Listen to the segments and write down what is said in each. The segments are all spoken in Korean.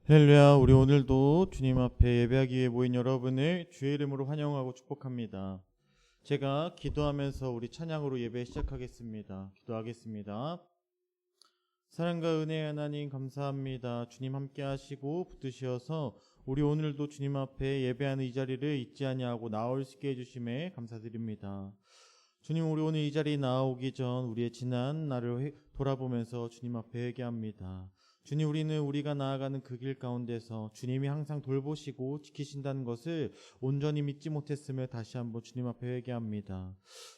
할렐루야. 우리 오늘도 주님 앞에 예배하기 위해 모인 여러분을 주의 이름으로 환영하고 축복합니다. 제가 기도하면서 우리 찬양으로 예배 시작하겠습니다. 기도하겠습니다. 사랑과 은혜의 하나님 감사합니다. 주님 함께 하시고 붙드셔서 우리 오늘도 주님 앞에 예배하는 이 자리를 잊지 아니하고 나올 수 있게 해주심에 감사드립니다. 주님, 우리 오늘 이 자리에 나오기 전 우리의 지난 날을 돌아보면서 주님 앞에 회개합니다. 주님, 우리는 우리가 나아가는 그 길 가운데서 주님이 항상 돌보시고 지키신다는 것을 온전히 믿지 못했음을 다시 한번 주님 앞에 회개합니다.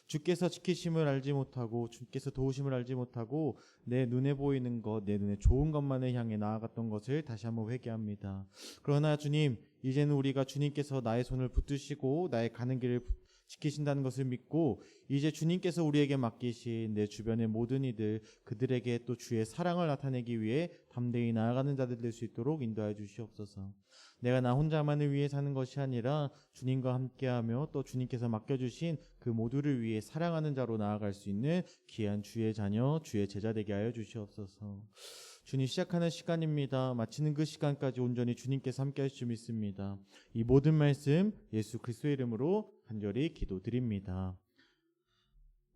주께서 지키심을 알지 못하고 주께서 도우심을 알지 못하고 내 눈에 보이는 것, 내 눈에 좋은 것만을 향해 나아갔던 것을 다시 한번 회개합니다. 그러나 주님, 이제는 우리가 주님께서 나의 손을 붙드시고 나의 가는 길을 지키신다는 것을 믿고 이제 주님께서 우리에게 맡기신 내 주변의 모든 이들, 그들에게 또 주의 사랑을 나타내기 위해 담대히 나아가는 자들 될 수 있도록 인도하여 주시옵소서. 내가 나 혼자만을 위해 사는 것이 아니라 주님과 함께하며 또 주님께서 맡겨주신 그 모두를 위해 사랑하는 자로 나아갈 수 있는 귀한 주의 자녀, 주의 제자 되게 하여 주시옵소서. 주님, 시작하는 시간입니다. 마치는 그 시간까지 온전히 주님께서 함께 하실 줄 믿습니다. 이 모든 말씀 예수 그리스도의 이름으로 간절히 기도드립니다.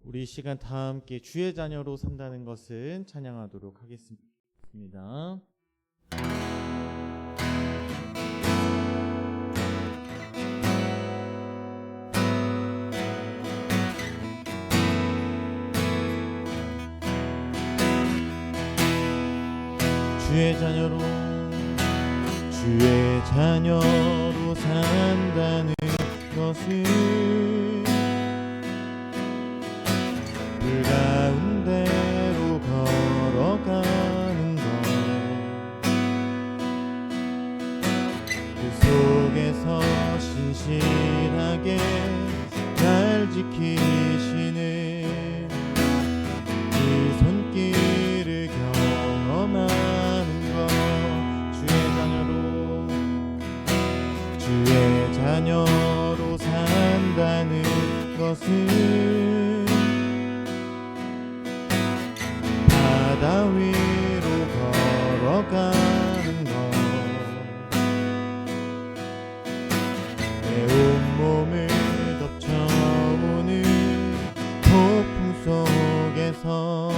우리 이 시간 다 함께 주의 자녀로 산다는 것은 찬양하도록 하겠습니다. 주의 자녀로 산다는 것은 불 가운데로 걸어가는 것, 그 속에서 신실하게 날 지키시는 그 손길을 경험하는 것, 주의 자녀로 산다는 것은 바다 위로 걸어가는 것, 내 온몸을 덮쳐오는 폭풍 속에서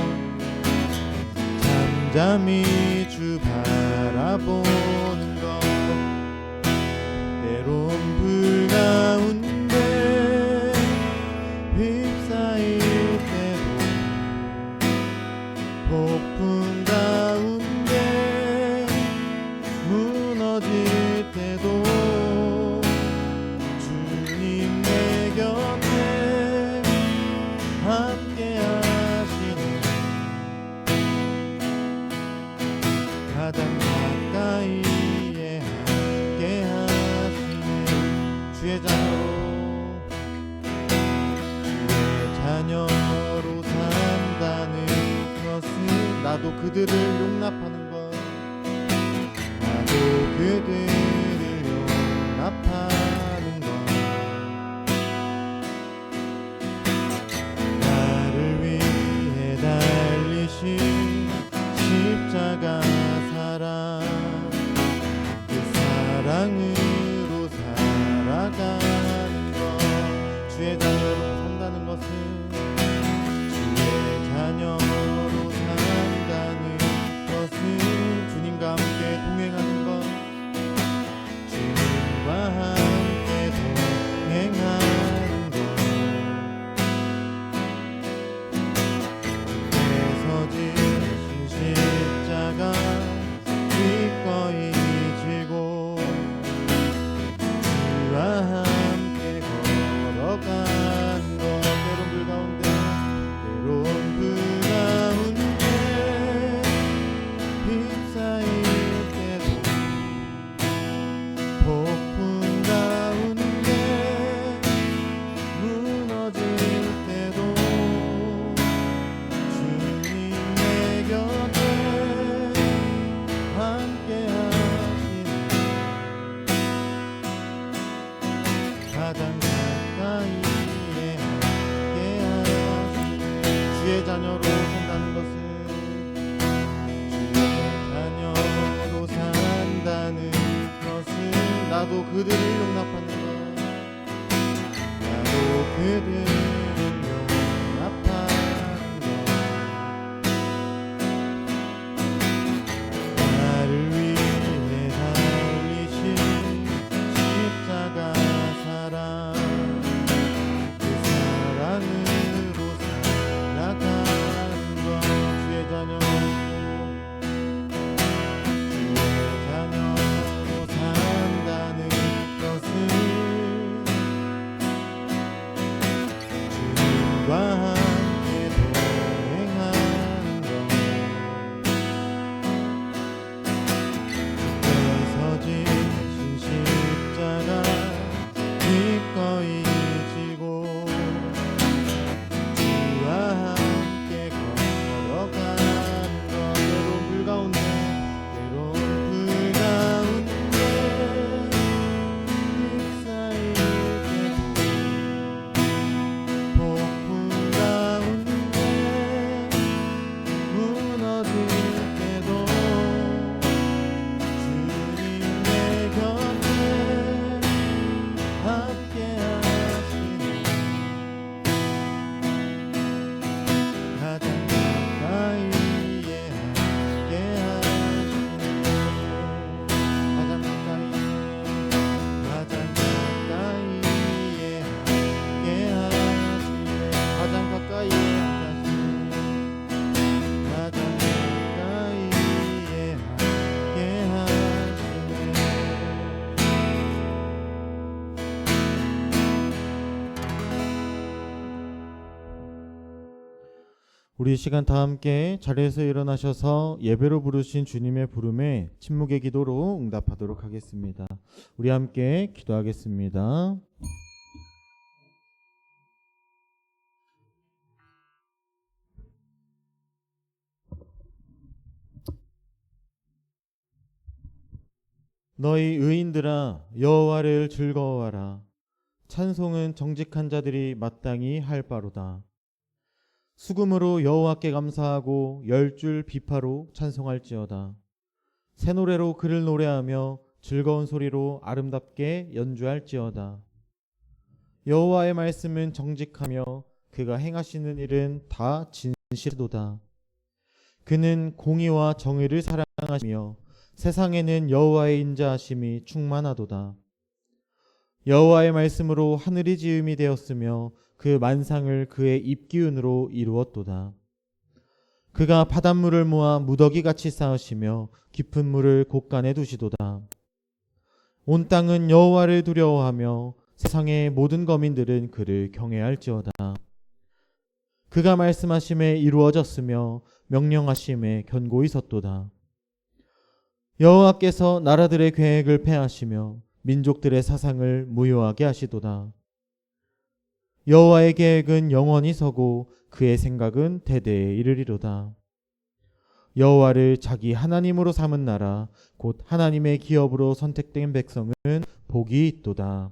잠잠히 주 바라보는 것, 때론 불 가운데 휩싸일 때도 폭풍 가운데 무너질 때도 주님 내 곁에 함께 하시는 가장 가까이에 함께 하시는 주의 자녀로 산다는 것은 나도 그들을 용납하는 것, 나도 그들을 용납하는 것, 나를 위해 달리신 십자가 사랑, 그 사랑으로 살아가는 것, 주의 자녀로 산다는 것은 주의 자녀로 산다는 것은 주님과 함께 동행하는 것, 주님과 함께 동행하는 것, 그래서 지신 십자가 기꺼이 지고 주와 함께 걸어간 것, 때론 불 가운데 휩싸일 때도 폭풍 가운데 무너질 때도 주님 내 곁에 함께 하시는 가장 가까이에 함께 하시는 주의 자녀로 산다는 것은 주의 자녀로 산다는 나도 그들을 용납하는가. 나도 그들을 용납하는가. 나를 위해 달리신 십자가 사랑, 그 사랑으로 살아가는 것. 주의 자녀로 산다는 것은 주님과 함께 동행하는 것. 주께서 지신 십자가 기꺼이 지고 주와 함께 걸어가는 것. 때론 불 가운데 휩싸일 때도 폭풍 가운데 무너질 때도 주님의 곁에 함께 하시네. 가장 가까이에 함께 하시네. 가장 가까이, 가장 가까이에 함께 하시네. 가장 가까이에 함께 하시네. 가장 가까이에 함께 하시네. 우리 이 시간 다 함께 자리에서 일어나셔서 예배로 부르신 주님의 부름에 침묵의 기도로 응답하도록 하겠습니다. 우리 함께 기도하겠습니다. 너희 의인들아 여호와를 즐거워하라. 찬송은 정직한 자들이 마땅히 할 바로다. 수금으로 여호와께 감사하고 10줄 비파로 찬송할지어다. 새 노래로 그를 노래하며 즐거운 소리로 아름답게 연주할지어다. 여호와의 말씀은 정직하며 그가 행하시는 일은 다 진실도다. 그는 공의와 정의를 사랑하시며 세상에는 여호와의 인자하심이 충만하도다. 여호와의 말씀으로 하늘이 지음이 되었으며 그 만상을 그의 입기운으로 이루었도다. 그가 바닷물을 모아 무더기같이 쌓으시며 깊은 물을 곳간에 두시도다. 온 땅은 여호와를 두려워하며 세상의 모든 거민들은 그를 경외할지어다. 그가 말씀하심에 이루어졌으며 명령하심에 견고히 섰도다. 여호와께서 나라들의 계획을 폐하시며 민족들의 사상을 무효하게 하시도다. 여호와의 계획은 영원히 서고 그의 생각은 대대에 이르리로다. 여호와를 자기 하나님으로 삼은 나라 곧 하나님의 기업으로 선택된 백성은 복이 있도다.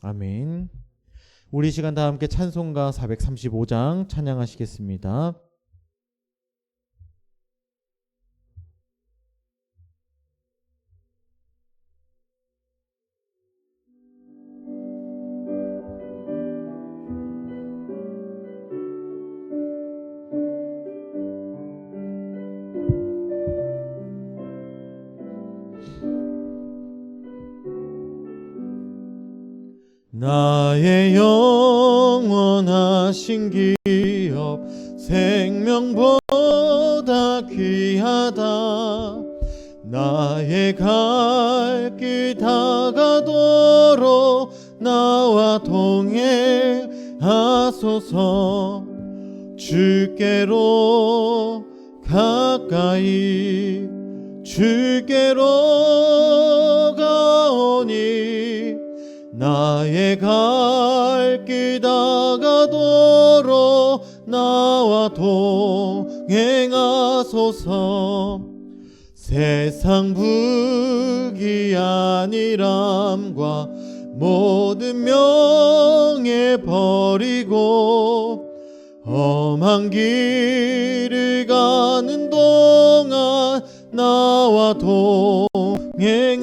아멘. 우리 시간 다 함께 찬송가 435장 찬양하시겠습니다. 나의 영원하신 기업 생명보다 귀하다. 나의 갈 길 다가도록 나와 동행하소서. 주께로 가까이 주께로 가오니 나의 갈 길 다가도록 나와 동행하소서. 세상 부귀한이람과 모든 명예 버리고 험한 길을 가는 동안 나와 동행하소서.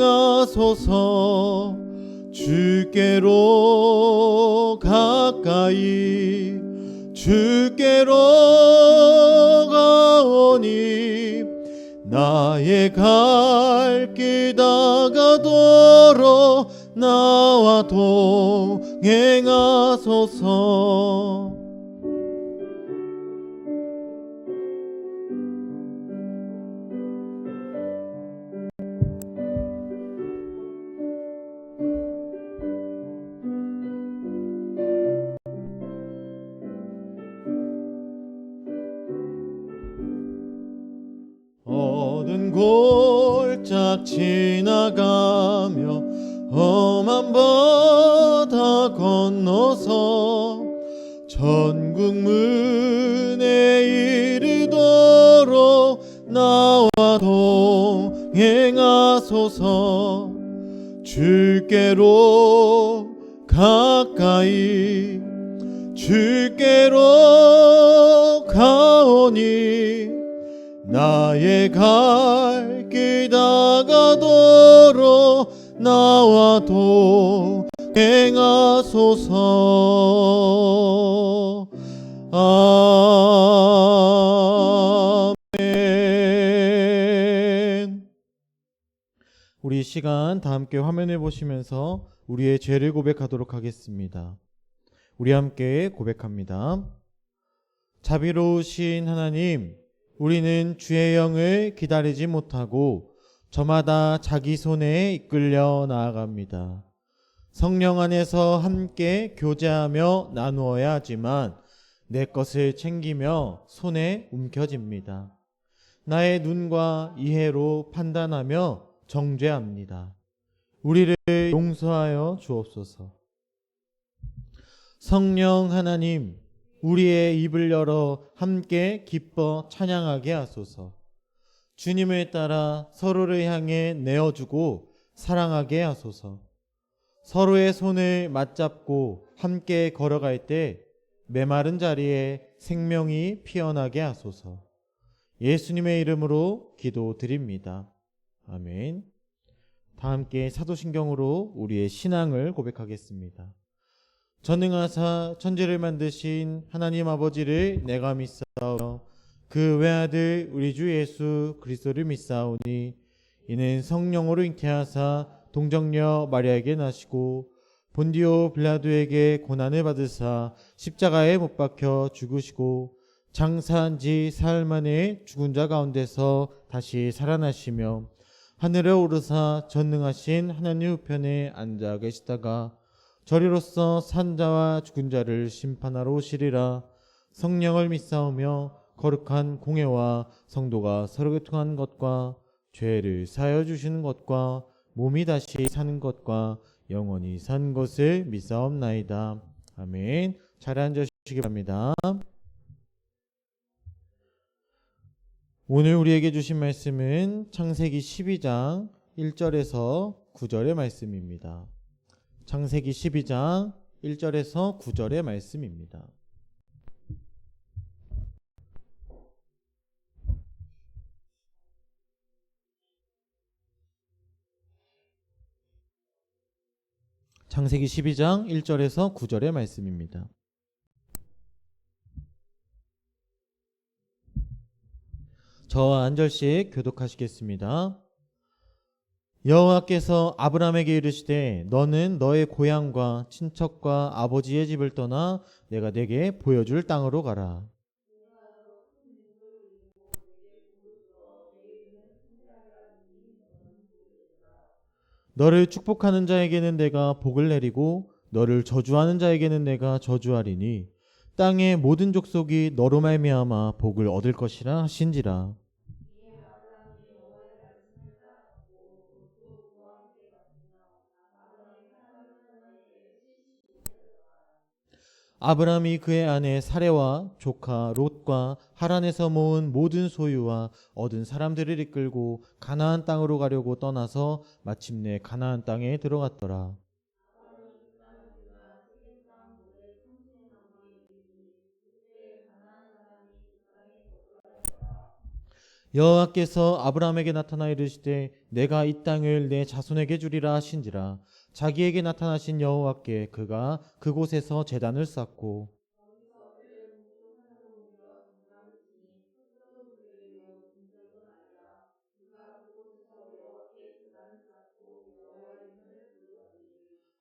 주께로 가까이 주께로 가오니 나의 갈 길 다가도록 나와 동행하소서. 어두운 골짝 지나가며 험한 바다 건너서 천국 문에 이르도록 나와 동행하소서. 주께로 가까이 주께로 가오니 나의 갈 길 다가도록 나와 동행하소서. 아멘. 우리 시간 다 함께 화면을 보시면서 우리의 죄를 고백하도록 하겠습니다. 우리 함께 고백합니다. 자비로우신 하나님, 우리는 주의 영을 기다리지 못하고 저마다 자기 손에 이끌려 나아갑니다. 성령 안에서 함께 교제하며 나누어야 하지만 내 것을 챙기며 손에 움켜집니다. 나의 눈과 이해로 판단하며 정죄합니다. 우리를 용서하여 주옵소서. 성령 하나님, 우리의 입을 열어 함께 기뻐 찬양하게 하소서. 주님을 따라 서로를 향해 내어주고 사랑하게 하소서. 서로의 손을 맞잡고 함께 걸어갈 때 메마른 자리에 생명이 피어나게 하소서. 예수님의 이름으로 기도드립니다. 아멘. 다 함께 사도신경으로 우리의 신앙을 고백하겠습니다. 전능하사 천지를 만드신 하나님 아버지를 내가 믿사오며 그 외아들 우리 주 예수 그리스도를 믿사오니 이는 성령으로 잉태하사 동정녀 마리아에게 나시고 본디오 빌라도에게 고난을 받으사 십자가에 못 박혀 죽으시고 장사한 지 사흘 만에 죽은 자 가운데서 다시 살아나시며 하늘에 오르사 전능하신 하나님 우편에 앉아 계시다가 저리로서 산자와 죽은 자를 심판하러 오시리라. 성령을 믿사오며 거룩한 공회와 성도가 서로 교통하는 것과 죄를 사하여 주시는 것과 몸이 다시 사는 것과 영원히 산 것을 믿사옵나이다. 아멘. 잘 앉으시기 바랍니다. 오늘 우리에게 주신 말씀은 창세기 12장 1절에서 9절의 말씀입니다. 창세기 12장 1절에서 9절의 말씀입니다. 창세기 12장 1절에서 9절의 말씀입니다. 저와 한 절씩 교독하시겠습니다. 여호와께서 아브라함에게 이르시되 너는 너의 고향과 친척과 아버지의 집을 떠나 내가 네게 보여줄 땅으로 가라. 너를 축복하는 자에게는 내가 복을 내리고 너를 저주하는 자에게는 내가 저주하리니 땅의 모든 족속이 너로 말미암아 복을 얻을 것이라 하신지라. 아브라함이 그의 아내 사레와 조카 롯과 하란에서 모은 모든 소유와 얻은 사람들을 이끌고 가나안 땅으로 가려고 떠나서 마침내 가나안 땅에 들어갔더라. 여호와께서 아브라함에게 나타나 이르시되 내가 이 땅을 내 자손에게 주리라 하신지라. 자기에게 나타나신 여호와께 그가 그곳에서 제단을 쌓고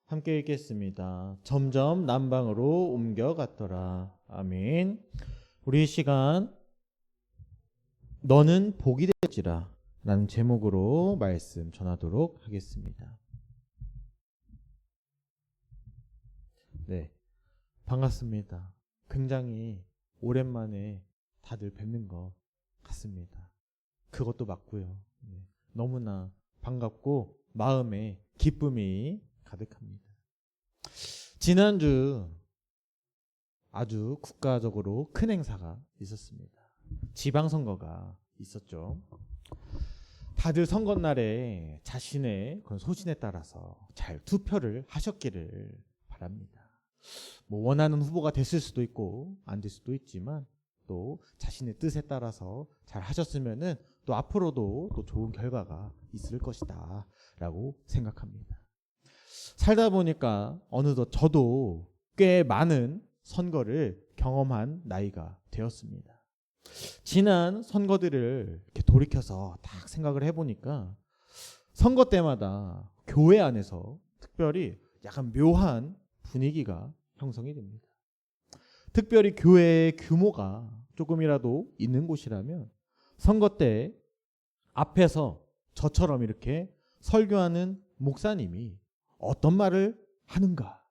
함께 읽겠습니다. 점점 남방으로 옮겨갔더라. 아멘. 우리 시간 너는 복이 될지라 라는 제목으로 말씀 전하도록 하겠습니다. 네, 반갑습니다. 굉장히 오랜만에 다들 뵙는 것 같습니다. 그것도 맞고요. 네, 너무나 반갑고 마음에 기쁨이 가득합니다. 지난주 아주 국가적으로 큰 행사가 있었습니다. 지방선거가 있었죠. 다들 선거날에 자신의 그런 소신에 따라서 잘 투표를 하셨기를 바랍니다. 뭐 원하는 후보가 됐을 수도 있고 안 될 수도 있지만 또 자신의 뜻에 따라서 잘 하셨으면은 또 앞으로도 또 좋은 결과가 있을 것이다 라고 생각합니다. 살다 보니까 어느덧 저도 꽤 많은 선거를 경험한 나이가 되었습니다. 지난 선거들을 이렇게 돌이켜서 딱 생각을 해보니까 선거 때마다 교회 안에서 특별히 약간 묘한 분위기가 형성이 됩니다. 특별히 교회의 규모가 조금이라도 있는 곳이라면 선거 때 앞에서 저처럼 이렇게 설교하는 목사님이 어떤 말을 하는가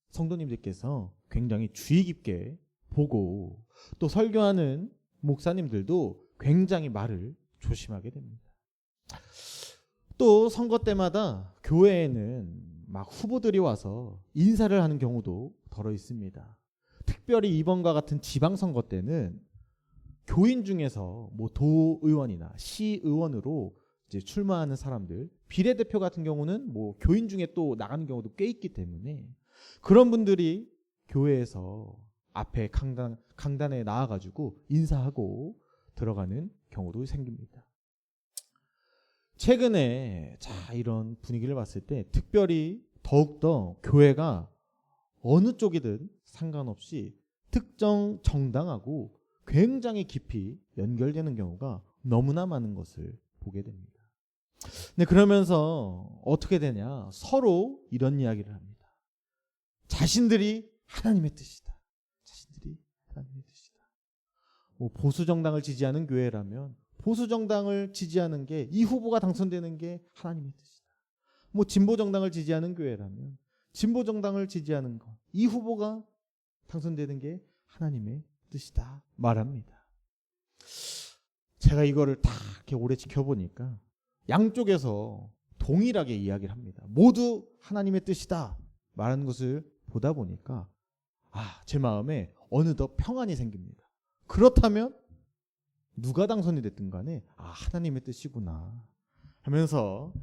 성도님들께서 굉장히 주의 깊게 보고 또 설교하는 목사님들도 굉장히 말을 조심하게 됩니다. 또 선거 때마다 교회에는 막 후보들이 와서 인사를 하는 경우도 덜어 있습니다. 특별히 이번과 같은 지방선거 때는 교인 중에서 뭐 도의원이나 시의원으로 이제 출마하는 사람들, 비례대표 같은 경우는 뭐 교인 중에 또 나가는 경우도 꽤 있기 때문에 그런 분들이 교회에서 앞에 강단에 나와가지고 인사하고 들어가는 경우도 생깁니다. 최근에 이런 분위기를 봤을 때 특별히 더욱더 교회가 어느 쪽이든 상관없이 특정 정당하고 굉장히 깊이 연결되는 경우가 너무나 많은 것을 보게 됩니다. 네, 그러면서 어떻게 되냐? 서로 이런 이야기를 합니다. 자신들이 하나님의 뜻이다. 자신들이 하나님의 뜻이다. 뭐 보수 정당을 지지하는 교회라면 보수 정당을 지지하는 게 이 후보가 당선되는 게 하나님의 뜻이다. 뭐 진보 정당을 지지하는 교회라면 진보 정당을 지지하는 것, 이 후보가 당선되는 게 하나님의 뜻이다 말합니다. 제가 이거를 다 이렇게 오래 지켜보니까 양쪽에서 동일하게 이야기를 합니다. 모두 하나님의 뜻이다 말하는 것을 보다 보니까 제 마음에 어느덧 평안이 생깁니다. 그렇다면 누가 당선이 됐든 간에 하나님의 뜻이구나 하면서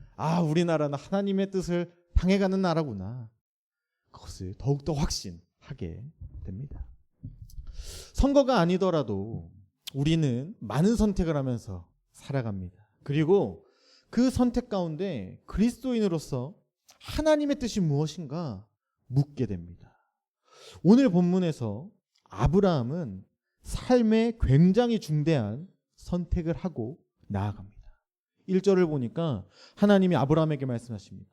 우리나라는 하나님의 뜻을 당해가는 나라구나, 그것을 더욱더 확신하게 됩니다. 선거가 아니더라도 우리는 많은 선택을 하면서 살아갑니다. 그리고 그 선택 가운데 그리스도인으로서 하나님의 뜻이 무엇인가 묻게 됩니다. 오늘 본문에서 아브라함은 삶에 굉장히 중대한 선택을 하고 나아갑니다. 1절을 보니까 하나님이 아브라함에게 말씀하십니다.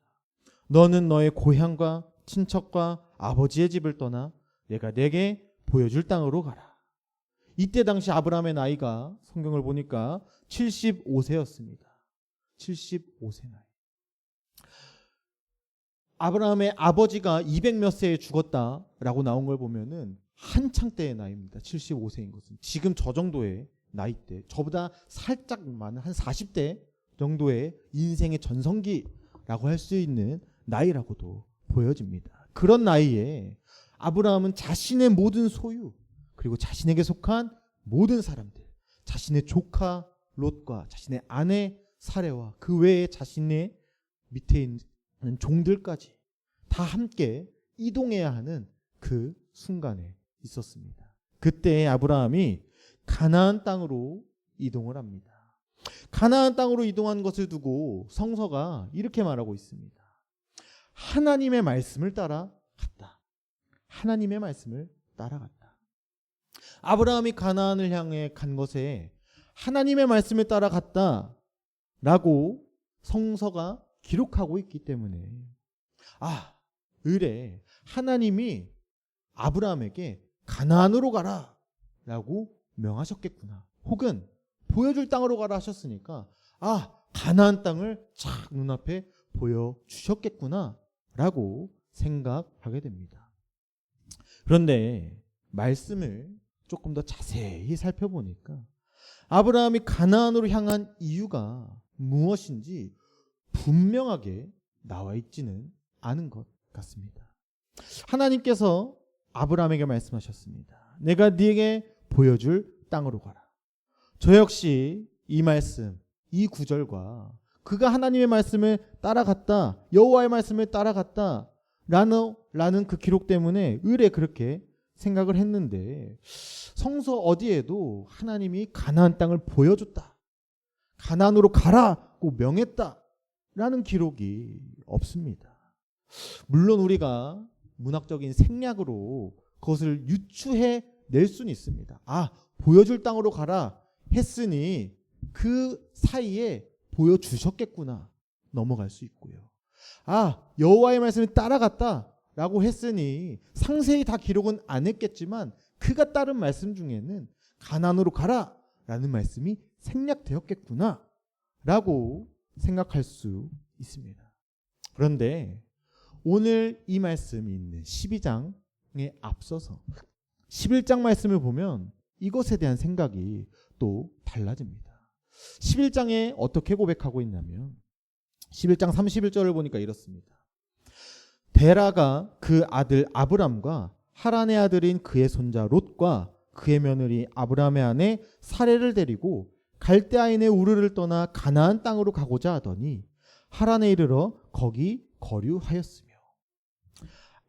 너는 너의 고향과 친척과 아버지의 집을 떠나 내가 내게 보여줄 땅으로 가라. 이때 당시 아브라함의 나이가 성경을 보니까 75세였습니다. 75세 나이. 아브라함의 아버지가 200몇 세에 죽었다라고 나온 걸 보면은 한창 때의 나이입니다. 75세인 것은. 지금 저 정도의 나이대, 저보다 살짝 많은 한 40대 정도의 인생의 전성기라고 할 수 있는 나이라고도 보여집니다. 그런 나이에 아브라함은 자신의 모든 소유, 그리고 자신에게 속한 모든 사람들, 자신의 조카 롯과 자신의 아내 사레와 그 외에 자신의 밑에 있는 종들까지 다 함께 이동해야 하는 그 순간에 있었습니다. 그때 아브라함이 가나안 땅으로 이동을 합니다. 가나안 땅으로 이동한 것을 두고 성서가 이렇게 말하고 있습니다. 하나님의 말씀을 따라갔다. 하나님의 말씀을 따라갔다. 아브라함이 가나안을 향해 간 것에 하나님의 말씀을 따라갔다 라고 성서가 기록하고 있기 때문에 의래 하나님이 아브라함에게 가나안으로 가라 라고 명하셨겠구나. 혹은 보여줄 땅으로 가라 하셨으니까 가나안 땅을 착 눈앞에 보여주셨겠구나 라고 생각하게 됩니다. 그런데 말씀을 조금 더 자세히 살펴보니까 아브라함이 가나안으로 향한 이유가 무엇인지 분명하게 나와 있지는 않은 것 같습니다. 하나님께서 아브라함에게 말씀하셨습니다. 내가 네게 보여줄 땅으로 가라. 저 역시 이 말씀, 이 구절과 그가 하나님의 말씀을 따라갔다, 여호와의 말씀을 따라갔다 라는 그 기록 때문에 의뢰 그렇게 생각을 했는데 성서 어디에도 하나님이 가나안 땅을 보여줬다, 가나안으로 가라고 명했다 라는 기록이 없습니다. 물론 우리가 문학적인 생략으로 그것을 유추해 낼 수는 있습니다. 보여줄 땅으로 가라 했으니 그 사이에 보여주셨겠구나 넘어갈 수 있고요. 여호와의 말씀을 따라갔다 라고 했으니 상세히 다 기록은 안 했겠지만 그가 따른 말씀 중에는 가나안으로 가라 라는 말씀이 생략되었겠구나 라고 생각할 수 있습니다. 그런데 오늘 이 말씀이 있는 12장에 앞서서 11장 말씀을 보면 이것에 대한 생각이 또 달라집니다. 11장에 어떻게 고백하고 있냐면 11장 31절을 보니까 이렇습니다. 데라가 그 아들 아브람과 하란의 아들인 그의 손자 롯과 그의 며느리 아브람의 아내 사레를 데리고 갈대아인의 우르를 떠나 가나안 땅으로 가고자 하더니 하란에 이르러 거기 거류하였으며.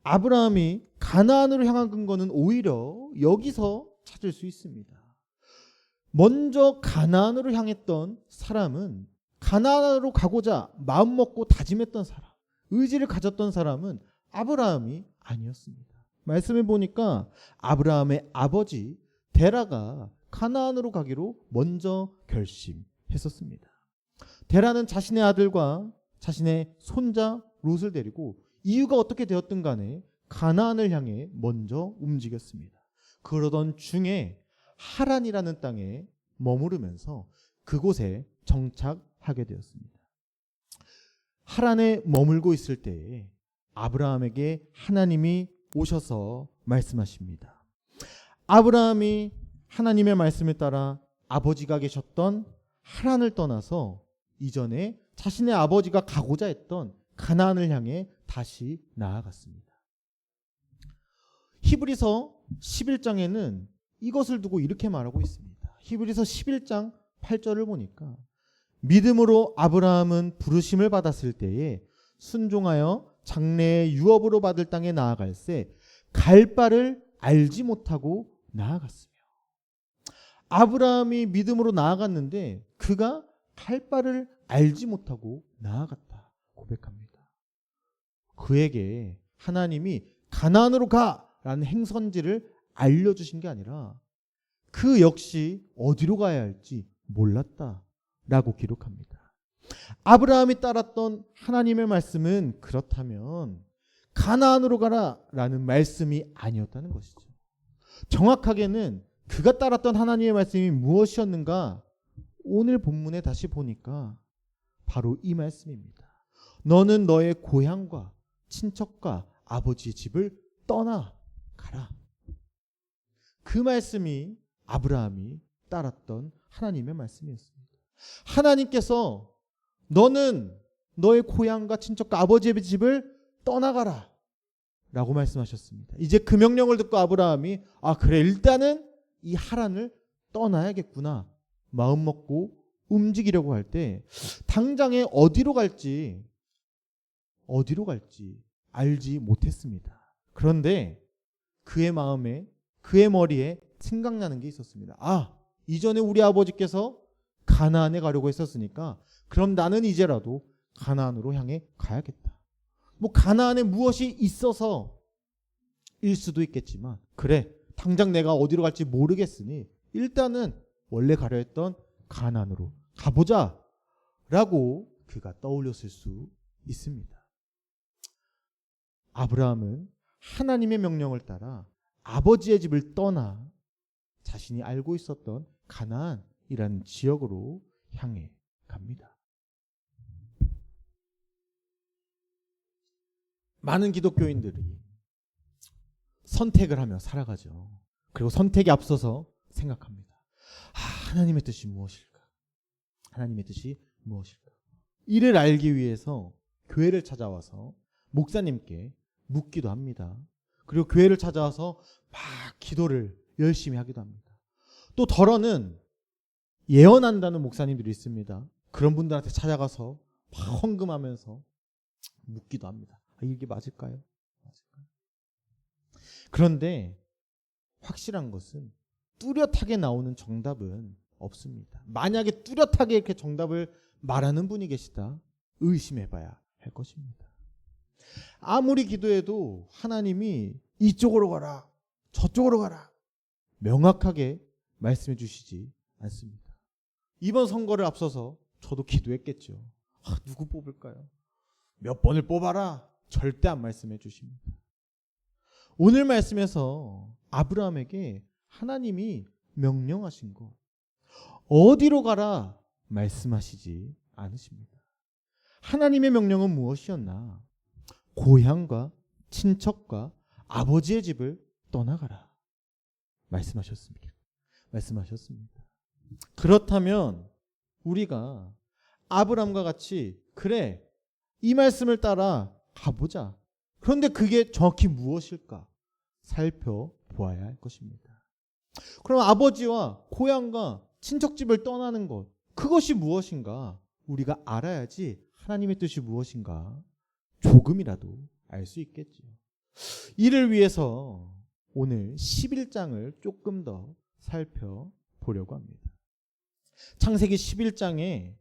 아브라함이 가나안으로 향한 근거는 오히려 여기서 찾을 수 있습니다. 먼저 가나안으로 향했던 사람은, 가나안으로 가고자 마음먹고 다짐했던 사람, 의지를 가졌던 사람은 아브라함이 아니었습니다. 말씀을 보니까 아브라함의 아버지 데라가 가나안으로 가기로 먼저 결심했었습니다. 데라는 자신의 아들과 자신의 손자 롯을 데리고 이유가 어떻게 되었든 간에 가나안을 향해 먼저 움직였습니다. 그러던 중에 하란이라는 땅에 머무르면서 그곳에 정착하게 되었습니다. 하란에 머물고 있을 때에 아브라함에게 하나님이 오셔서 말씀하십니다. 아브라함이 하나님의 말씀을 따라 아버지가 계셨던 하란을 떠나서 이전에 자신의 아버지가 가고자 했던 가나안을 향해 다시 나아갔습니다. 히브리서 11장에는 이것을 두고 이렇게 말하고 있습니다. 히브리서 11장 8절을 보니까 믿음으로 아브라함은 부르심을 받았을 때에 순종하여 장래의 유업으로 받을 땅에 나아갈새 갈 바를 알지 못하고 나아갔으며. 아브라함이 믿음으로 나아갔는데 그가 갈 바를 알지 못하고 나아갔다 고백합니다. 그에게 하나님이 가나안으로 가라는 행선지를 알려주신 게 아니라 그 역시 어디로 가야 할지 몰랐다라고 기록합니다. 아브라함이 따랐던 하나님의 말씀은 그렇다면 가나안으로 가라라는 말씀이 아니었다는 것이죠. 정확하게는 그가 따랐던 하나님의 말씀이 무엇이었는가? 오늘 본문에 다시 보니까 바로 이 말씀입니다. 너는 너의 고향과 친척과 아버지의 집을 떠나 가라. 그 말씀이 아브라함이 따랐던 하나님의 말씀이었습니다. 하나님께서 너는 너의 고향과 친척과 아버지의 집을 떠나가라 라고 말씀하셨습니다. 이제 그 명령을 듣고 아브라함이 그래 일단은 이 하란을 떠나야겠구나 마음 먹고 움직이려고 할 때 당장에 어디로 갈지 알지 못했습니다. 그런데 그의 마음에, 그의 머리에 생각나는 게 있었습니다. 이전에 우리 아버지께서 가나안에 가려고 했었으니까 그럼 나는 이제라도 가나안으로 향해 가야겠다. 뭐 가나안에 무엇이 있어서 일 수도 있겠지만 그래 당장 내가 어디로 갈지 모르겠으니 일단은 원래 가려 했던 가나안으로 가보자 라고 그가 떠올렸을 수 있습니다. 아브라함은 하나님의 명령을 따라 아버지의 집을 떠나 자신이 알고 있었던 가나안이라는 지역으로 향해 갑니다. 많은 기독교인들이 선택을 하며 살아가죠. 그리고 선택에 앞서서 생각합니다. 하나님의 뜻이 무엇일까? 하나님의 뜻이 무엇일까? 이를 알기 위해서 교회를 찾아와서 목사님께 묻기도 합니다. 그리고 교회를 찾아와서 막 기도를 열심히 하기도 합니다. 또 덜어는 예언한다는 목사님들이 있습니다. 그런 분들한테 찾아가서 막 헌금하면서 묻기도 합니다. 이게 맞을까요? 그런데 확실한 것은 뚜렷하게 나오는 정답은 없습니다. 만약에 뚜렷하게 이렇게 정답을 말하는 분이 계시다 의심해봐야 할 것입니다. 아무리 기도해도 하나님이 이쪽으로 가라 저쪽으로 가라 명확하게 말씀해 주시지 않습니다. 이번 선거를 앞서서 저도 기도했겠죠. 누구 뽑을까요? 몇 번을 뽑아라 절대 안 말씀해 주십니다. 오늘 말씀에서 아브라함에게 하나님이 명령하신 것 어디로 가라 말씀하시지 않으십니다. 하나님의 명령은 무엇이었나? 고향과 친척과 아버지의 집을 떠나가라 말씀하셨습니다. 그렇다면 우리가 아브라함과 같이 그래 이 말씀을 따라 가보자. 그런데 그게 정확히 무엇일까? 살펴보아야 할 것입니다. 그럼 아버지와 고향과 친척집을 떠나는 것 그것이 무엇인가? 우리가 알아야지 하나님의 뜻이 무엇인가 조금이라도 알 수 있겠죠. 이를 위해서 오늘 11장을 조금 더 살펴보려고 합니다. 창세기 11장에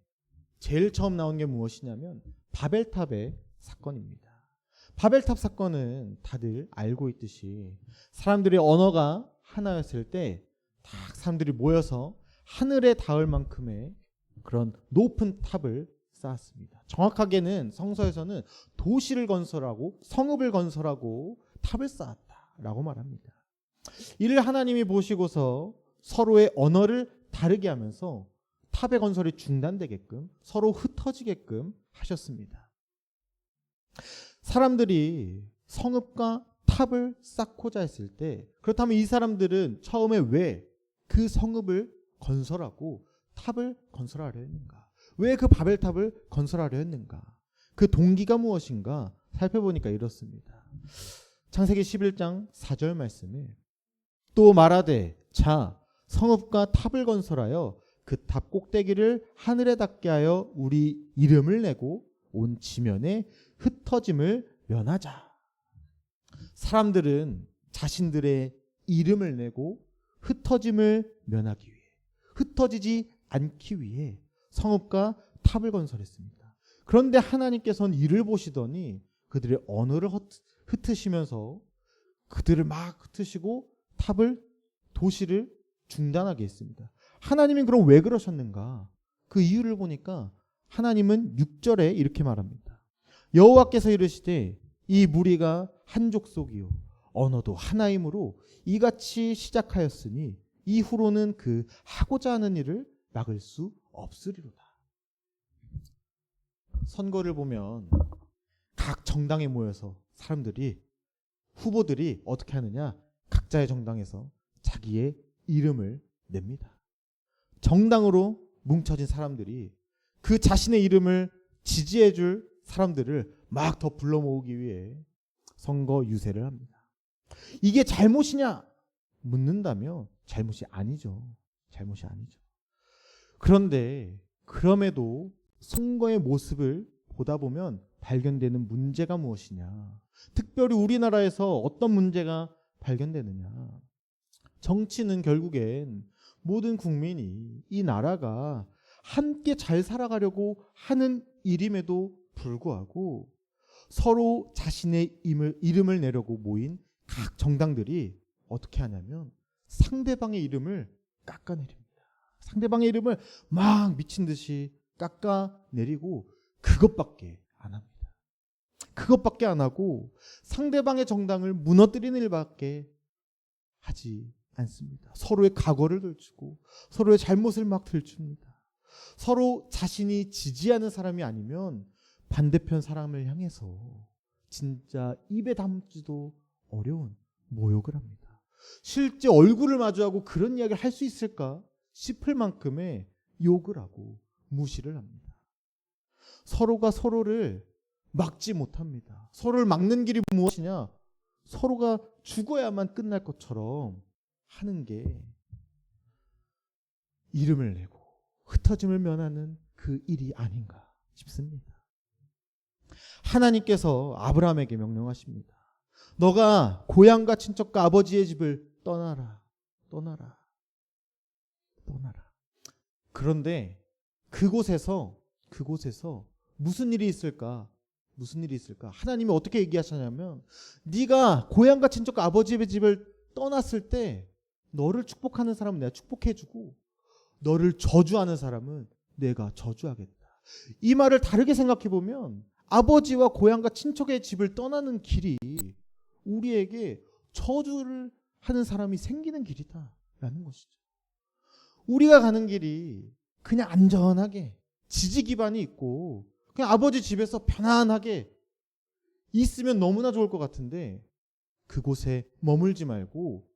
제일 처음 나온 게 무엇이냐면 바벨탑의 사건입니다. 바벨탑 사건은 다들 알고 있듯이 사람들의 언어가 하나였을 때 딱 사람들이 모여서 하늘에 닿을 만큼의 그런 높은 탑을 쌓았습니다. 정확하게는 성서에서는 도시를 건설하고 성읍을 건설하고 탑을 쌓았다라고 말합니다. 이를 하나님이 보시고서 서로의 언어를 다르게 하면서 탑의 건설이 중단되게끔 서로 흩어지게끔 하셨습니다. 사람들이 성읍과 탑을 쌓고자 했을 때 그렇다면 이 사람들은 처음에 왜 그 성읍을 건설하고 탑을 건설하려 했는가? 왜 그 바벨탑을 건설하려 했는가? 그 동기가 무엇인가 살펴보니까 이렇습니다. 창세기 11장 4절 말씀에 또 말하되 자 성읍과 탑을 건설하여 그 탑 꼭대기를 하늘에 닿게 하여 우리 이름을 내고 온 지면에 흩어짐을 면하자. 사람들은 자신들의 이름을 내고 흩어짐을 면하기 위해 흩어지지 않기 위해 성읍과 탑을 건설했습니다. 그런데 하나님께서는 이를 보시더니 그들의 언어를 흩으시면서 그들을 막 흩으시고 탑을 도시를 중단하게 했습니다. 하나님은 그럼 왜 그러셨는가? 그 이유를 보니까 하나님은 6절에 이렇게 말합니다. 여호와께서 이르시되 이 무리가 한 족속이요 언어도 하나이므로 이같이 시작하였으니 이후로는 그 하고자 하는 일을 막을 수 없으리로다. 선거를 보면 각 정당에 모여서 사람들이 후보들이 어떻게 하느냐? 각자의 정당에서 자기의 이름을 냅니다. 정당으로 뭉쳐진 사람들이 그 자신의 이름을 지지해줄 사람들을 막 더 불러 모으기 위해 선거 유세를 합니다. 이게 잘못이냐? 묻는다면 잘못이 아니죠. 그런데 그럼에도 선거의 모습을 보다 보면 발견되는 문제가 무엇이냐? 특별히 우리나라에서 어떤 문제가 발견되느냐? 정치는 결국엔 모든 국민이 이 나라가 함께 잘 살아가려고 하는 일임에도 불구하고 서로 자신의 이름을 내려고 모인 각 정당들이 어떻게 하냐면 상대방의 이름을 깎아내립니다. 상대방의 이름을 막 미친 듯이 깎아내리고 그것밖에 안 합니다. 그것밖에 안 하고 상대방의 정당을 무너뜨리는 일밖에 하지 않습니다. 서로의 과거를 들추고 서로의 잘못을 막 들춥니다. 서로 자신이 지지하는 사람이 아니면 반대편 사람을 향해서 진짜 입에 담지도 어려운 모욕을 합니다. 실제 얼굴을 마주하고 그런 이야기를 할 수 있을까 싶을 만큼의 욕을 하고 무시를 합니다. 서로가 서로를 막지 못합니다. 서로를 막는 길이 무엇이냐? 서로가 죽어야만 끝날 것처럼 하는 게 이름을 내고 흩어짐을 면하는 그 일이 아닌가 싶습니다. 하나님께서 아브라함에게 명령하십니다. 너가 고향과 친척과 아버지의 집을 떠나라. 떠나라. 떠나라. 그런데 그곳에서 무슨 일이 있을까? 무슨 일이 있을까? 하나님이 어떻게 얘기하시냐면 네가 고향과 친척과 아버지의 집을 떠났을 때 너를 축복하는 사람은 내가 축복해주고 너를 저주하는 사람은 내가 저주하겠다. 이 말을 다르게 생각해보면 아버지와 고향과 친척의 집을 떠나는 길이 우리에게 저주를 하는 사람이 생기는 길이다라는 것이죠. 우리가 가는 길이 그냥 안전하게 지지 기반이 있고 그냥 아버지 집에서 편안하게 있으면 너무나 좋을 것 같은데 그곳에 머물지 말고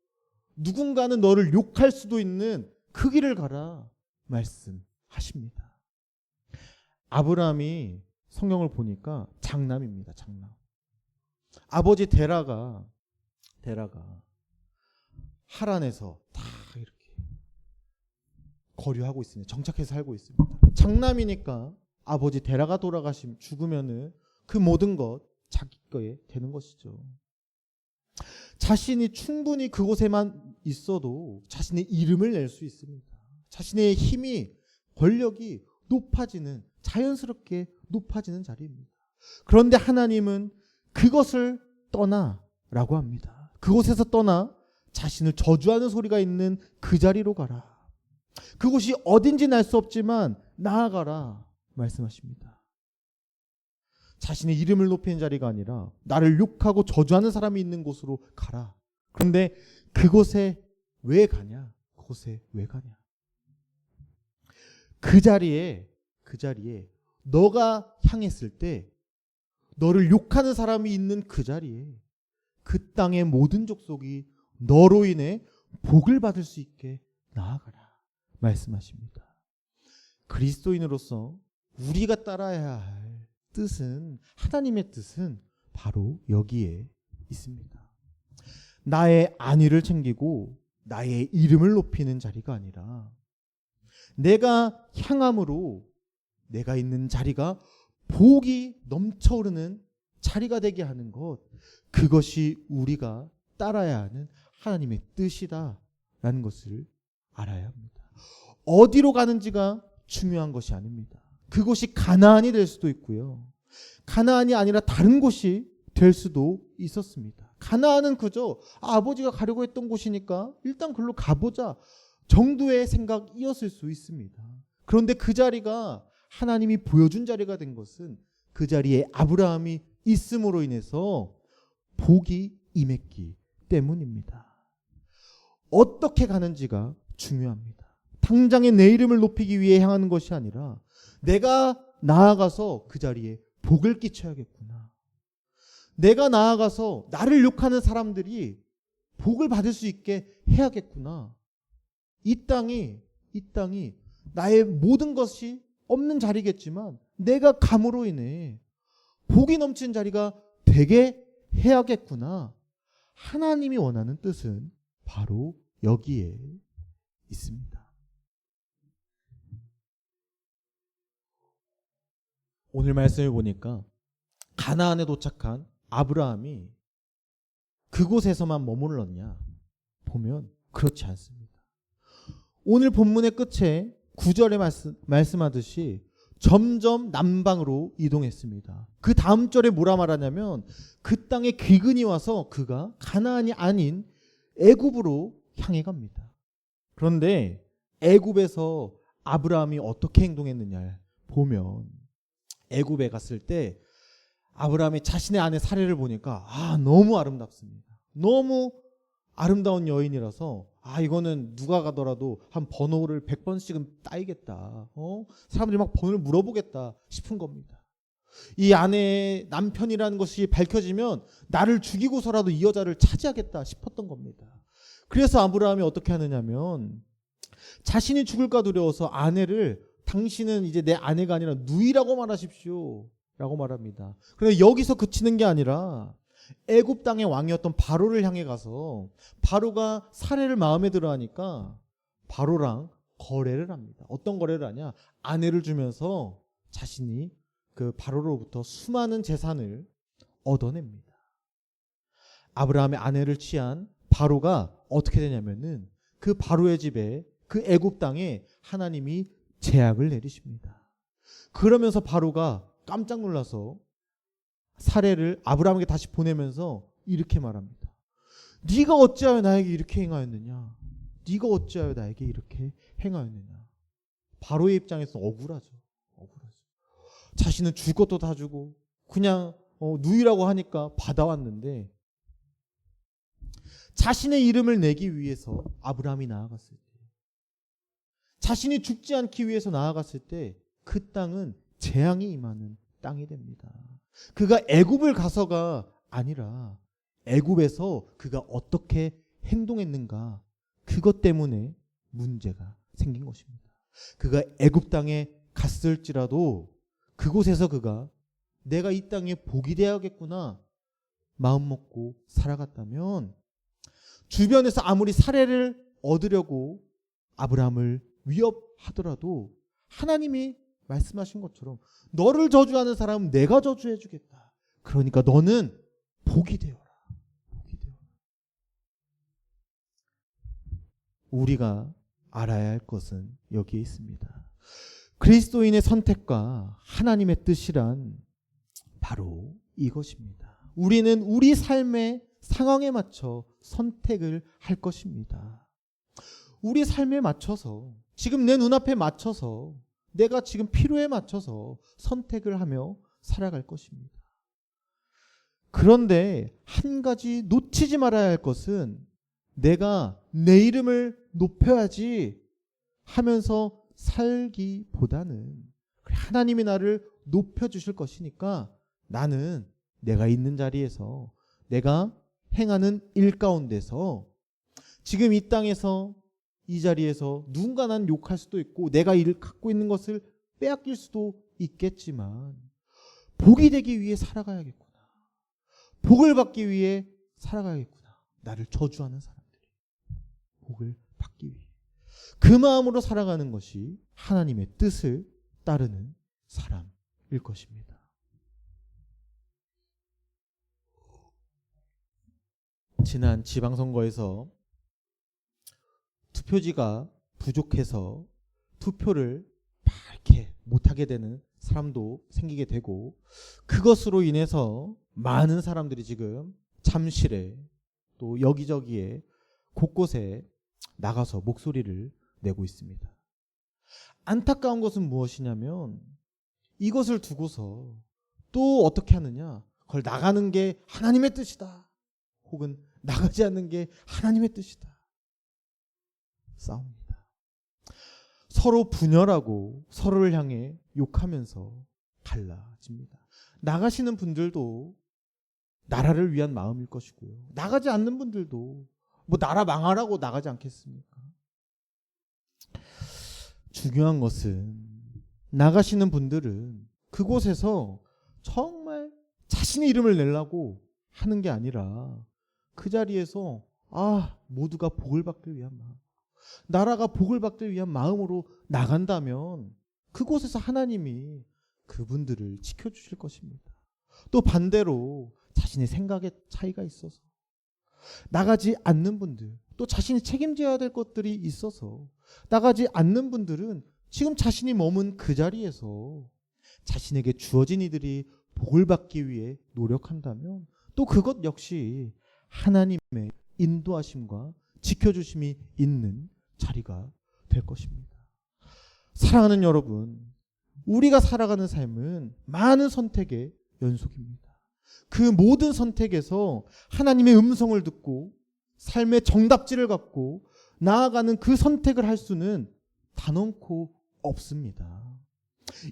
누군가는 너를 욕할 수도 있는 그 길을 가라 말씀하십니다. 아브라함이 성경을 보니까 장남입니다. 장남. 아버지 데라가 하란에서 다 이렇게 거류하고 있습니다. 정착해서 살고 있습니다. 장남이니까 아버지 데라가 죽으면은 그 모든 것 자기 거에 되는 것이죠. 자신이 충분히 그곳에만 있어도 자신의 이름을 낼 수 있습니다. 자신의 힘이 권력이 높아지는 자연스럽게 높아지는 자리입니다. 그런데 하나님은 그것을 떠나라고 합니다. 그곳에서 떠나 자신을 저주하는 소리가 있는 그 자리로 가라. 그곳이 어딘지는 알 수 없지만 나아가라 말씀하십니다. 자신의 이름을 높이는 자리가 아니라 나를 욕하고 저주하는 사람이 있는 곳으로 가라. 그런데 그곳에 왜 가냐? 그곳에 왜 가냐? 그 자리에 너가 향했을 때 너를 욕하는 사람이 있는 그 자리에 그 땅의 모든 족속이 너로 인해 복을 받을 수 있게 나아가라 말씀하십니다. 그리스도인으로서 우리가 따라야 할 뜻은 하나님의 뜻은 바로 여기에 있습니다. 나의 안위를 챙기고 나의 이름을 높이는 자리가 아니라 내가 향함으로 내가 있는 자리가 복이 넘쳐오르는 자리가 되게 하는 것, 그것이 우리가 따라야 하는 하나님의 뜻이다라는 것을 알아야 합니다. 어디로 가는지가 중요한 것이 아닙니다. 그곳이 가나안이 될 수도 있고요. 가나안이 아니라 다른 곳이 될 수도 있었습니다. 가나안은 그저 아버지가 가려고 했던 곳이니까 일단 글로 가보자 정도의 생각이었을 수 있습니다. 그런데 그 자리가 하나님이 보여준 자리가 된 것은 그 자리에 아브라함이 있음으로 인해서 복이 임했기 때문입니다. 어떻게 가는지가 중요합니다. 당장에 내 이름을 높이기 위해 향하는 것이 아니라 내가 나아가서 그 자리에 복을 끼쳐야겠구나. 내가 나아가서 나를 욕하는 사람들이 복을 받을 수 있게 해야겠구나. 이 땅이 나의 모든 것이 없는 자리겠지만 내가 감으로 인해 복이 넘치는 자리가 되게 해야겠구나. 하나님이 원하는 뜻은 바로 여기에 있습니다. 오늘 말씀을 보니까 가나안에 도착한 아브라함이 그곳에서만 머물렀냐 보면 그렇지 않습니다. 오늘 본문의 끝에 9절에 말씀하듯이 점점 남방으로 이동했습니다. 그 다음 절에 뭐라 말하냐면 그 땅에 기근이 와서 그가 가나안이 아닌 애굽으로 향해 갑니다. 그런데 애굽에서 아브라함이 어떻게 행동했느냐 보면 애굽에 갔을 때 아브라함이 자신의 아내 사례를 보니까 너무 아름답습니다. 너무 아름다운 여인이라서 이거는 누가 가더라도 한 번호를 100번씩은 따이겠다. 사람들이 막 번호를 물어보겠다 싶은 겁니다. 이 아내의 남편이라는 것이 밝혀지면 나를 죽이고서라도 이 여자를 차지하겠다 싶었던 겁니다. 그래서 아브라함이 어떻게 하느냐면 자신이 죽을까 두려워서 아내를 당신은 이제 내 아내가 아니라 누이라고 말하십시오 라고 말합니다. 그런데 여기서 그치는 게 아니라 애굽 땅의 왕이었던 바로를 향해 가서 바로가 사례를 마음에 들어 하니까 바로랑 거래를 합니다. 어떤 거래를 하냐? 아내를 주면서 자신이 그 바로로부터 수많은 재산을 얻어냅니다. 아브라함의 아내를 취한 바로가 어떻게 되냐면은 그 바로의 집에 그 애굽 땅에 하나님이 재앙을 내리십니다. 그러면서 바로가 깜짝 놀라서 사례를 아브라함에게 다시 보내면서 이렇게 말합니다. 네가 어찌하여 나에게 이렇게 행하였느냐? 네가 어찌하여 나에게 이렇게 행하였느냐? 바로의 입장에서 억울하죠. 자신은 줄 것도 다 주고 그냥 누이라고 하니까 받아왔는데 자신의 이름을 내기 위해서 아브라함이 나아갔을 때 자신이 죽지 않기 위해서 나아갔을 때 그 땅은 재앙이 임하는 땅이 됩니다. 그가 애굽을 가서가 아니라 애굽에서 그가 어떻게 행동했는가 그것 때문에 문제가 생긴 것입니다. 그가 애굽 땅에 갔을지라도 그곳에서 그가 내가 이 땅에 복이 되어야겠구나 마음 먹고 살아갔다면 주변에서 아무리 사례를 얻으려고 아브라함을 위협하더라도 하나님이 말씀하신 것처럼 너를 저주하는 사람은 내가 저주해 주겠다. 그러니까 너는 복이 되어라. 우리가 알아야 할 것은 여기에 있습니다. 그리스도인의 선택과 하나님의 뜻이란 바로 이것입니다. 우리는 우리 삶의 상황에 맞춰 선택을 할 것입니다. 우리 삶에 맞춰서 지금 내 눈앞에 맞춰서 내가 지금 필요에 맞춰서 선택을 하며 살아갈 것입니다. 그런데 한 가지 놓치지 말아야 할 것은 내가 내 이름을 높여야지 하면서 살기보다는 하나님이 나를 높여주실 것이니까 나는 내가 있는 자리에서 내가 행하는 일 가운데서 지금 이 땅에서 이 자리에서 누군가 난 욕할 수도 있고 내가 이를 갖고 있는 것을 빼앗길 수도 있겠지만 복이 되기 위해 살아가야겠구나. 복을 받기 위해 살아가야겠구나. 나를 저주하는 사람들이 복을 받기 위해 그 마음으로 살아가는 것이 하나님의 뜻을 따르는 사람일 것입니다. 지난 지방선거에서 투표지가 부족해서 투표를 이렇게 못하게 되는 사람도 생기게 되고 그것으로 인해서 많은 사람들이 지금 잠실에 또 여기저기에 곳곳에 나가서 목소리를 내고 있습니다. 안타까운 것은 무엇이냐면 이것을 두고서 또 어떻게 하느냐? 그걸 나가는 게 하나님의 뜻이다. 혹은 나가지 않는 게 하나님의 뜻이다. 싸웁니다. 서로 분열하고 서로를 향해 욕하면서 갈라집니다. 나가시는 분들도 나라를 위한 마음일 것이고요. 나가지 않는 분들도 뭐 나라 망하라고 나가지 않겠습니까? 중요한 것은 나가시는 분들은 그곳에서 정말 자신의 이름을 내려고 하는 게 아니라 그 자리에서 모두가 복을 받기 위한 마음, 나라가 복을 받기 위한 마음으로 나간다면 그곳에서 하나님이 그분들을 지켜주실 것입니다. 또 반대로 자신의 생각에 차이가 있어서 나가지 않는 분들, 또 자신이 책임져야 될 것들이 있어서 나가지 않는 분들은 지금 자신이 머문 그 자리에서 자신에게 주어진 이들이 복을 받기 위해 노력한다면 또 그것 역시 하나님의 인도하심과 지켜주심이 있는 자리가 될 것입니다. 사랑하는 여러분, 우리가 살아가는 삶은 많은 선택의 연속입니다. 그 모든 선택에서 하나님의 음성을 듣고 삶의 정답지를 갖고 나아가는 그 선택을 할 수는 단언코 없습니다.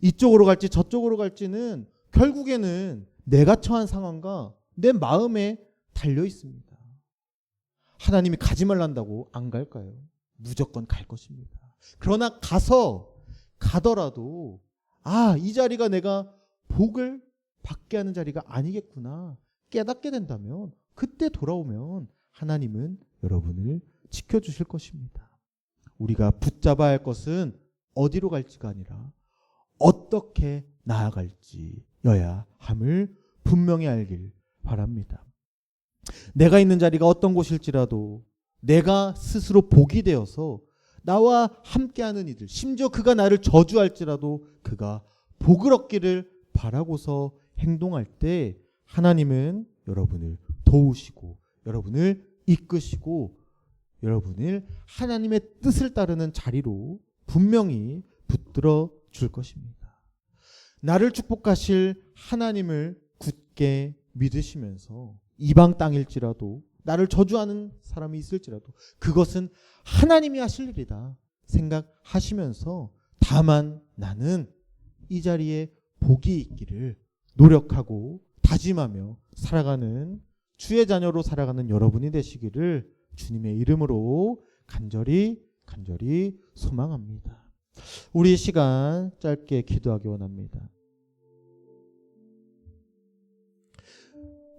이쪽으로 갈지 저쪽으로 갈지는 결국에는 내가 처한 상황과 내 마음에 달려 있습니다. 하나님이 가지 말란다고 안 갈까요? 무조건 갈 것입니다. 그러나 가더라도 이 자리가 내가 복을 받게 하는 자리가 아니겠구나 깨닫게 된다면 그때 돌아오면 하나님은 여러분을 지켜주실 것입니다. 우리가 붙잡아야 할 것은 어디로 갈지가 아니라 어떻게 나아갈지여야 함을 분명히 알길 바랍니다. 내가 있는 자리가 어떤 곳일지라도 내가 스스로 복이 되어서 나와 함께하는 이들, 심지어 그가 나를 저주할지라도 그가 복을 얻기를 바라고서 행동할 때 하나님은 여러분을 도우시고 여러분을 이끄시고 여러분을 하나님의 뜻을 따르는 자리로 분명히 붙들어 줄 것입니다. 나를 축복하실 하나님을 굳게 믿으시면서 이방 땅일지라도 나를 저주하는 사람이 있을지라도 그것은 하나님이 하실 일이다 생각하시면서 다만 나는 이 자리에 복이 있기를 노력하고 다짐하며 살아가는 주의 자녀로 살아가는 여러분이 되시기를 주님의 이름으로 간절히 소망합니다. 우리 시간 짧게 기도하기 원합니다.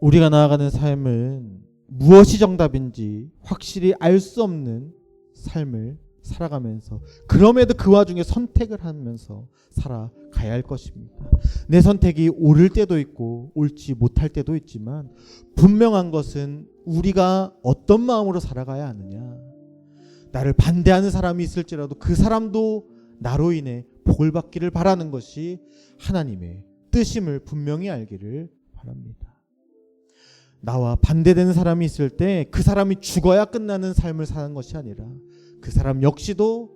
우리가 나아가는 삶은 무엇이 정답인지 확실히 알 수 없는 삶을 살아가면서 그럼에도 그 와중에 선택을 하면서 살아가야 할 것입니다. 내 선택이 옳을 때도 있고 옳지 못할 때도 있지만 분명한 것은 우리가 어떤 마음으로 살아가야 하느냐. 나를 반대하는 사람이 있을지라도 그 사람도 나로 인해 복을 받기를 바라는 것이 하나님의 뜻임을 분명히 알기를 바랍니다. 나와 반대되는 사람이 있을 때 그 사람이 죽어야 끝나는 삶을 사는 것이 아니라 그 사람 역시도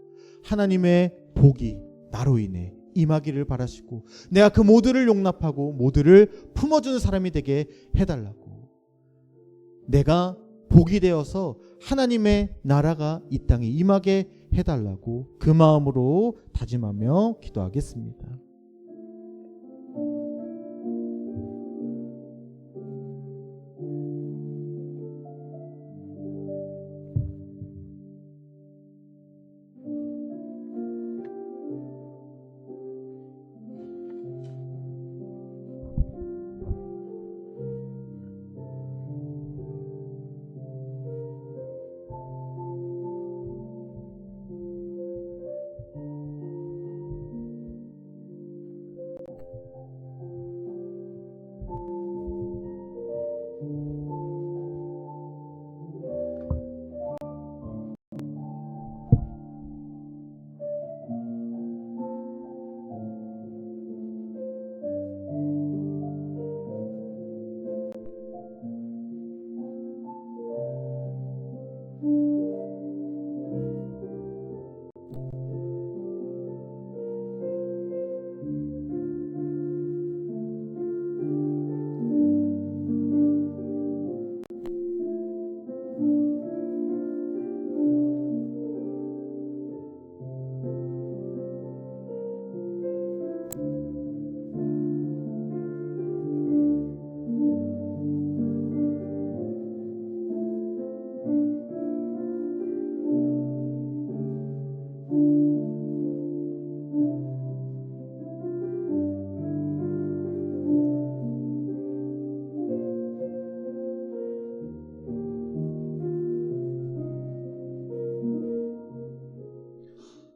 하나님의 복이 나로 인해 임하기를 바라시고 내가 그 모두를 용납하고 모두를 품어주는 사람이 되게 해달라고, 내가 복이 되어서 하나님의 나라가 이 땅에 임하게 해달라고 그 마음으로 다짐하며 기도하겠습니다.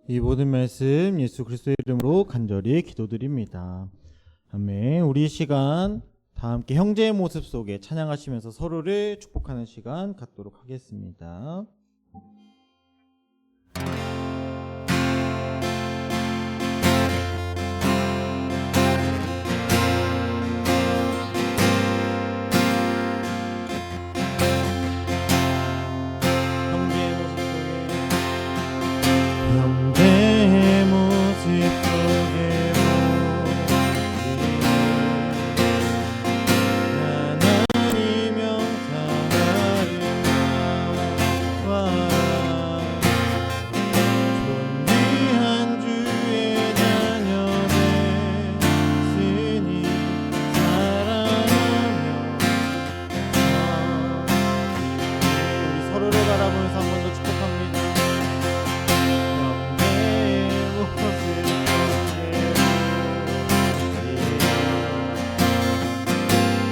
이 모든 말씀 예수 그리스도의 이름으로 간절히 기도드립니다. 아멘. 우리 시간 다 함께 형제의 모습 속에 찬양하시면서 서로를 축복하는 시간 갖도록 하겠습니다. 너를 바라보면서 한 번 더 축복합니다. 내 모습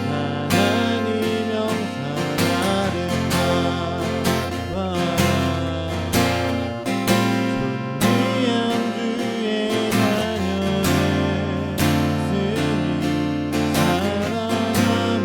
하나님 영상 아름다워 존귀한 주의 자녀를 스님 사랑하며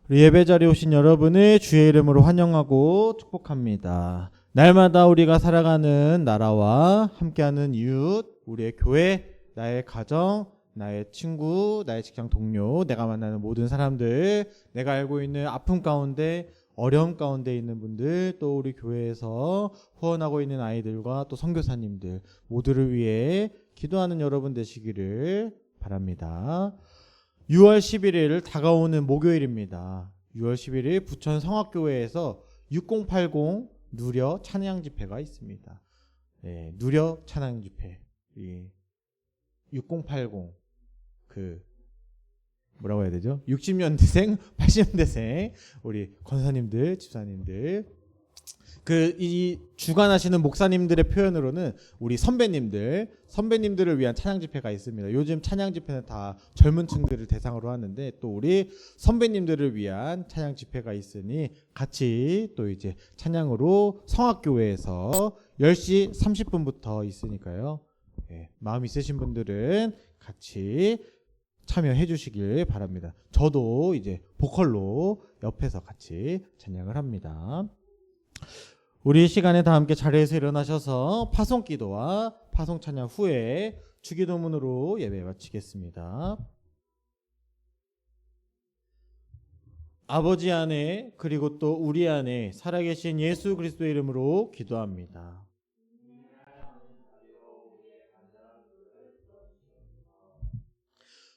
우리 예배 자리에 오신 여러분을 주의 이름으로 환영하고 축복합니다. 날마다 우리가 살아가는 나라와 함께하는 이웃, 우리의 교회, 나의 가정, 나의 친구, 나의 직장 동료, 내가 만나는 모든 사람들, 내가 알고 있는 아픔 가운데, 어려움 가운데 있는 분들, 또 우리 교회에서 후원하고 있는 아이들과 또 선교사님들 모두를 위해 기도하는 여러분 되시기를 바랍니다. 6월 11일 다가오는 목요일입니다. 6월 11일 부천 성악교회에서 6080 누려 찬양 집회가 있습니다. 네, 누려 찬양 집회. 6080 뭐라고 해야 되죠? 60년대생, 80년대생 우리 권사님들, 집사님들 이 주관하시는 목사님들의 표현으로는 우리 선배님들을 위한 찬양 집회가 있습니다. 요즘 찬양 집회는 다 젊은 층들을 대상으로 하는데 또 우리 선배님들을 위한 찬양 집회가 있으니 같이 또 이제 찬양으로 성악교회에서 10시 30분부터 있으니까요. 네, 마음 있으신 분들은 같이 참여해 주시길 바랍니다. 저도 이제 보컬로 옆에서 같이 찬양을 합니다. 우리 시간에 다 함께 자리에서 일어나셔서 파송기도와 파송찬양 후에 주기도문으로 예배 마치겠습니다. 아버지 안에 그리고 또 우리 안에 살아계신 예수 그리스도의 이름으로 기도합니다.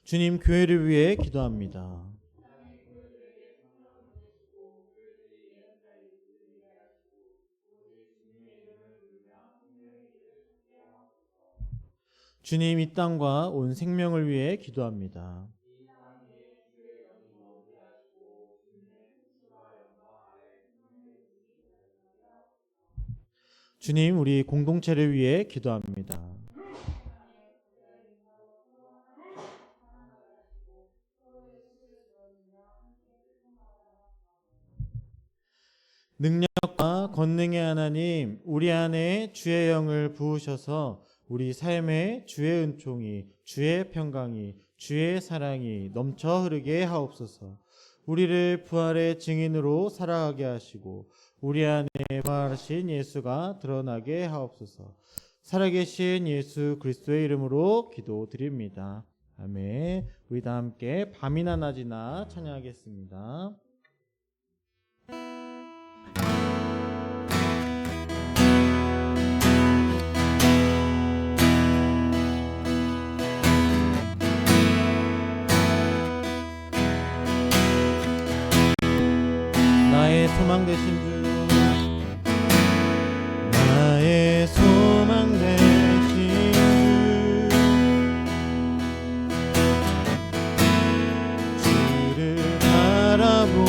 주님 교회를 위해 기도합니다. 주님 이 땅과 온 생명을 위해 기도합니다. 주님 우리 공동체를 위해 기도합니다. 능력과 권능의 하나님, 우리 안에 주의 영을 부으셔서 우리 삶에 주의 은총이, 주의 평강이, 주의 사랑이 넘쳐 흐르게 하옵소서. 우리를 부활의 증인으로 살아가게 하시고 우리 안에 부활하신 예수가 드러나게 하옵소서. 살아계신 예수 그리스도의 이름으로 기도드립니다. 아멘. 우리 다 함께 밤이나 낮이나 찬양하겠습니다. 나의 소망 되신 주, 나의 소망 되신 주, 주를 바라보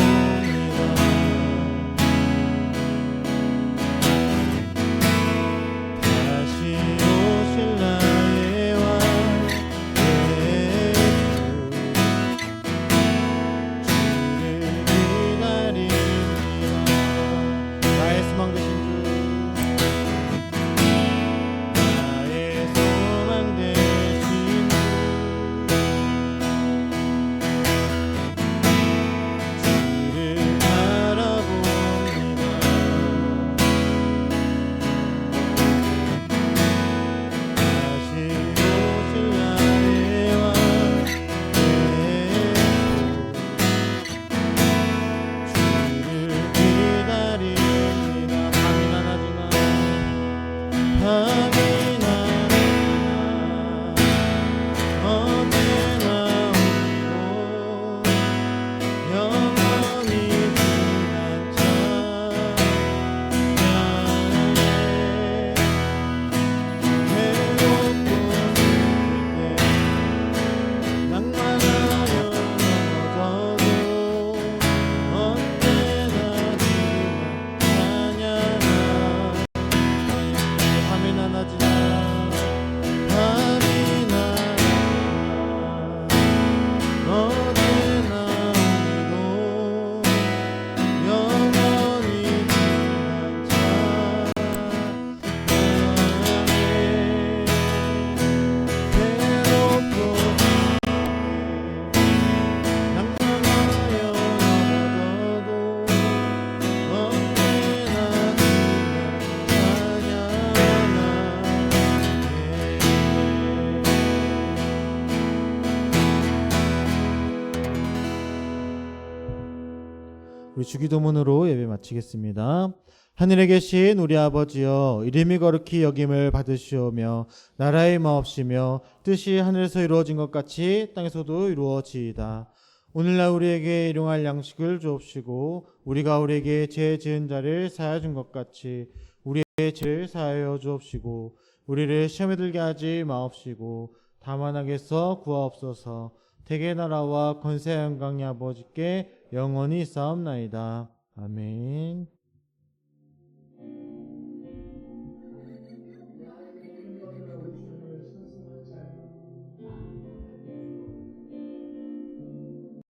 우리 주기도문으로 예배 마치겠습니다. 하늘에 계신 우리 아버지여, 이름이 거룩히 여김을 받으시오며 나라의 마옵시며 뜻이 하늘에서 이루어진 것 같이 땅에서도 이루어지이다. 오늘날 우리에게 일용할 양식을 주옵시고 우리가 우리에게 죄 지은 자를 사하여 준 것 같이 우리의 죄를 사하여 주옵시고 우리를 시험에 들게 하지 마옵시고 다만 악에서 구하옵소서. 대개 나라와 권세 영광이 아버지께 영원히 있사옵나이다. 아멘.